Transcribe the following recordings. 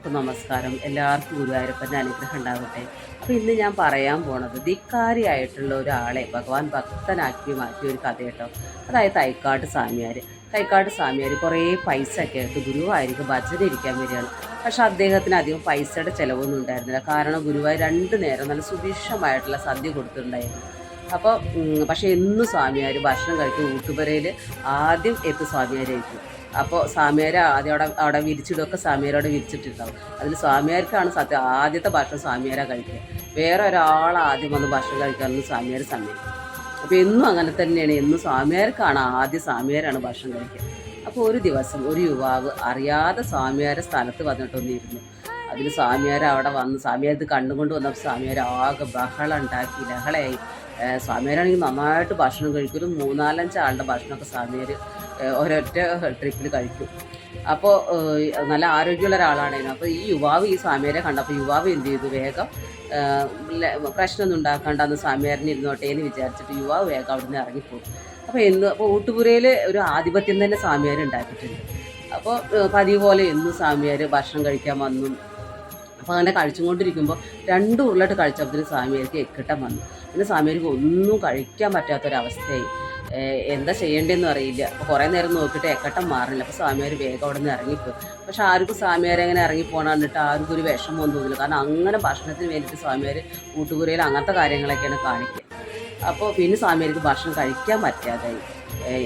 നമസ്കാരം. എല്ലാവർക്കും ഗുരുവായൂരപ്പൻ്റെ അനുഗ്രഹം ഉണ്ടാകട്ടെ. അപ്പോൾ ഇന്ന് ഞാൻ പറയാൻ പോണത് ധിക്കാരിയായിട്ടുള്ള ഒരാളെ ഭഗവാൻ ഭക്തനാക്കി മാറ്റിയ ഒരു കഥ കേട്ടോ. അതായത് തൈക്കാട് സ്വാമിയാർ കുറേ പൈസ ഒക്കെ ആയിട്ട് ഗുരുവായൂർക്ക് ഭജന ഇരിക്കാൻ വരികയാണ്. പക്ഷെ അദ്ദേഹത്തിന് അധികം പൈസയുടെ ചിലവൊന്നും ഉണ്ടായിരുന്നില്ല. കാരണം ഗുരുവായൂർ 2 നേരം നല്ല സുഭിക്ഷമായിട്ടുള്ള സദ്യ കൊടുത്തിട്ടുണ്ടായിരുന്നു. അപ്പോൾ പക്ഷേ എന്നും സ്വാമിയാർ ഭക്ഷണം കഴിക്കും. ഊട്ടുപുരയിൽ ആദ്യം സ്വാമിയാരായിരിക്കും. അപ്പോൾ സ്വാമിയാർ ആദ്യം അവിടെ വിരിച്ചിടൊക്കെ സ്വാമിയാരോടെ വിരിച്ചിട്ടുണ്ടാവും. അതിൽ സ്വാമിയാർക്കാണ് ആദ്യത്തെ ഭക്ഷണം സ്വാമിയാരാണ് കഴിക്കുക. വേറെ ഒരാൾ ആദ്യം വന്ന് ഭക്ഷണം കഴിക്കാനൊന്നും സ്വാമിയാർ സമ്മതിക്കും. അപ്പോൾ എന്നും അങ്ങനെ തന്നെയാണ്. എന്നും സ്വാമിയാർക്കാണ് ആദ്യം സ്വാമിയാരാണ് ഭക്ഷണം കഴിക്കുക. അപ്പോൾ ഒരു ദിവസം ഒരു യുവാവ് അറിയാതെ സ്വാമിയാരെ സ്ഥലത്ത് വന്നിട്ടൊന്നിരുന്നു. അതിൽ സ്വാമിയാർ അവിടെ വന്ന് സ്വാമിയാർ ഇത് കണ്ടുകൊണ്ട് വന്നപ്പോൾ സ്വാമിയാർ ആകെ ബഹളം ഉണ്ടാക്കി, ലഹളയായി. സ്വാമിയാരാണെങ്കിൽ നന്നായിട്ട് ഭക്ഷണം കഴിക്കും. ഒരു 3-4 ആളുടെ ഭക്ഷണമൊക്കെ സ്വാമിയാർ ഒരൊറ്റ ട്രിപ്പിൽ കഴിക്കും. അപ്പോൾ നല്ല ആരോഗ്യമുള്ള ഒരാളാണേനു. അപ്പോൾ ഈ സ്വാമിയാരെ കണ്ടപ്പോൾ യുവാവ് എന്ത് ചെയ്തു, വേഗം പ്രശ്നമൊന്നും ഉണ്ടാക്കാണ്ടെന്ന് സ്വാമിയാരനെ ഇരുന്നോട്ടെ എന്ന് വിചാരിച്ചിട്ട് യുവാവ് വേഗം അവിടെ നിന്ന് ഇറങ്ങിപ്പോകും. അപ്പോൾ ഊട്ടുപുരയിൽ ഒരു ആധിപത്യം തന്നെ സ്വാമിയാർ ഉണ്ടാക്കിയിട്ടുണ്ട്. അപ്പോൾ പതിവ് പോലെ എന്നും സ്വാമിയാർ ഭക്ഷണം കഴിക്കാൻ വന്നു. അപ്പോൾ അങ്ങനെ കഴിച്ചുകൊണ്ടിരിക്കുമ്പോൾ 2 ഉരുളട്ട് കഴിച്ചപ്പോഴത്തേന് സ്വാമിയാർക്ക് എക്കിട്ടം വന്നു. പിന്നെ സ്വാമിയാർക്ക് ഒന്നും കഴിക്കാൻ പറ്റാത്തൊരവസ്ഥയായി. എന്താ ചെയ്യേണ്ടതെന്ന് അറിയില്ല. അപ്പോൾ കുറേ നേരം നോക്കിയിട്ട് എക്കട്ടം മാറില്ല. അപ്പോൾ സ്വാമിയാർ വേഗം അവിടെ നിന്ന് ഇറങ്ങിപ്പോയി. പക്ഷെ ആർക്കും സ്വാമിയാരെ അങ്ങനെ ഇറങ്ങിപ്പോകണം കണ്ടിട്ട് ആർക്കും ഒരു വിഷമമൊന്നും തോന്നില്ല. കാരണം അങ്ങനെ ഭക്ഷണത്തിന് വേണ്ടിയിട്ട് സ്വാമിയാർ ഊട്ടുപുരയിൽ അങ്ങനത്തെ കാര്യങ്ങളൊക്കെയാണ് കാണിക്കുക. അപ്പോൾ പിന്നെ സ്വാമിയാർക്ക് ഭക്ഷണം കഴിക്കാൻ പറ്റാതായി.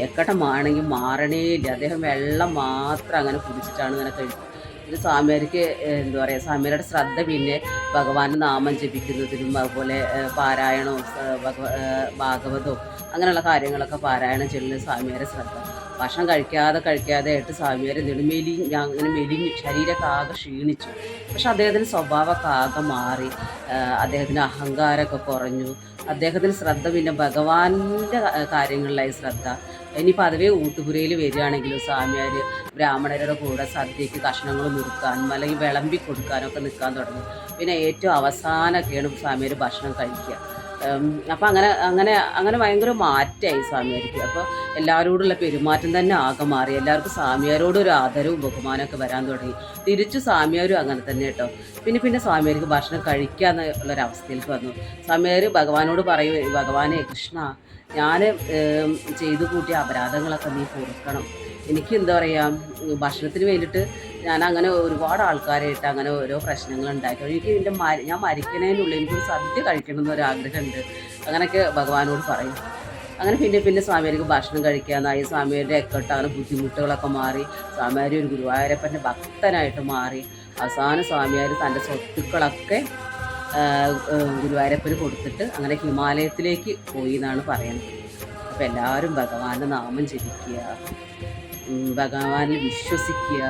എക്കട്ടമാണെങ്കിൽ മാറണേ ഇല്ല. അദ്ദേഹം വെള്ളം മാത്രം അങ്ങനെ കുടിച്ചിട്ടാണ് ഇങ്ങനെ കഴിക്കുക. ഇത് സ്വാമിയാർക്ക് എന്താ പറയുക, സ്വാമിയാരുടെ ശ്രദ്ധ പിന്നെ ഭഗവാന്റെ നാമം ജപിക്കുന്നതിനും അതുപോലെ പാരായണവും ഭാഗവതവും അങ്ങനെയുള്ള കാര്യങ്ങളൊക്കെ പാരായണം ചെയ്യുന്ന സ്വാമിയാരെ ശ്രദ്ധ. ഭക്ഷണം കഴിക്കാതെ ആയിട്ട് സ്വാമിയാർ എന്തെങ്കിലും അങ്ങനെ മെലിഞ്ഞു, ശരീരമൊക്കെ ആകെ ക്ഷീണിച്ചു. പക്ഷെ അദ്ദേഹത്തിൻ്റെ സ്വഭാവമൊക്കെ ആകെ മാറി. അദ്ദേഹത്തിന് അഹങ്കാരമൊക്കെ കുറഞ്ഞു. അദ്ദേഹത്തിന് ശ്രദ്ധ പിന്നെ ഭഗവാന്റെ കാര്യങ്ങളിലായി ശ്രദ്ധ. ഇനിയിപ്പോൾ അതുവേ ഊട്ടുപുരയിൽ വരികയാണെങ്കിലും സ്വാമിയാർ ബ്രാഹ്മണരുടെ കൂടെ സദ്യയ്ക്ക് കഷ്ണങ്ങൾ നുറുക്കാനും അല്ലെങ്കിൽ വിളമ്പി കൊടുക്കാനൊക്കെ നിൽക്കാൻ തുടങ്ങി. പിന്നെ ഏറ്റവും അവസാനമൊക്കെയാണ് സ്വാമിയാർ ഭക്ഷണം കഴിക്കുക. അപ്പോൾ അങ്ങനെ ഭയങ്കര മാറ്റമായി സ്വാമിയാർക്ക്. അപ്പോൾ എല്ലാവരോടുള്ള പെരുമാറ്റം തന്നെ ആകെ മാറി. എല്ലാവർക്കും സ്വാമിയാരോടൊരു ആദരവും ബഹുമാനമൊക്കെ വരാൻ തുടങ്ങി. തിരിച്ചു സ്വാമിയാരും അങ്ങനെ തന്നെ കേട്ടോ. പിന്നെ സ്വാമിയാർക്ക് ഭക്ഷണം കഴിക്കാന്നുള്ളൊരവസ്ഥയിലേക്ക് വന്നു. സ്വാമിയാർ ഭഗവാനോട് പറയും, ഭഗവാനെ കൃഷ്ണ, ഞാൻ ചെയ്തു കൂട്ടിയ അപരാധങ്ങളൊക്കെ നീ പൊറുക്കണം. എനിക്ക് എന്താ പറയുക, ഭക്ഷണത്തിന് വേണ്ടിയിട്ട് ഞാൻ അങ്ങനെ ഒരുപാട് ആൾക്കാരായിട്ട് അങ്ങനെ ഓരോ പ്രശ്നങ്ങൾ ഉണ്ടാക്കി. എനിക്ക് ഞാൻ മരിക്കുന്നതിനുള്ളിൽ എനിക്കൊരു സദ്യ കഴിക്കണം എന്നൊരാഗ്രഹമുണ്ട്. അങ്ങനെയൊക്കെ ഭഗവാനോട് പറയും. അങ്ങനെ പിന്നെ സ്വാമിയാർക്ക് ഭക്ഷണം കഴിക്കാമെന്നായി. സ്വാമിയാരുടെ എക്കോട്ട് അങ്ങനെ ബുദ്ധിമുട്ടുകളൊക്കെ മാറി. സ്വാമിയാർ ഒരു ഗുരുവായൂരപ്പൻ്റെ ഭക്തനായിട്ട് മാറി. അവസാനം സ്വാമിയാർ തൻ്റെ സ്വത്തുക്കളൊക്കെ ഗുരുവായൂരപ്പന് കൊടുത്തിട്ട് അങ്ങനെ ഹിമാലയത്തിലേക്ക് പോയി എന്നാണ് പറയുന്നത്. അപ്പോൾ എല്ലാവരും ഭഗവാന്റെ നാമം ജപിക്കുക, ഭഗവാനിൽ വിശ്വസിക്കുക.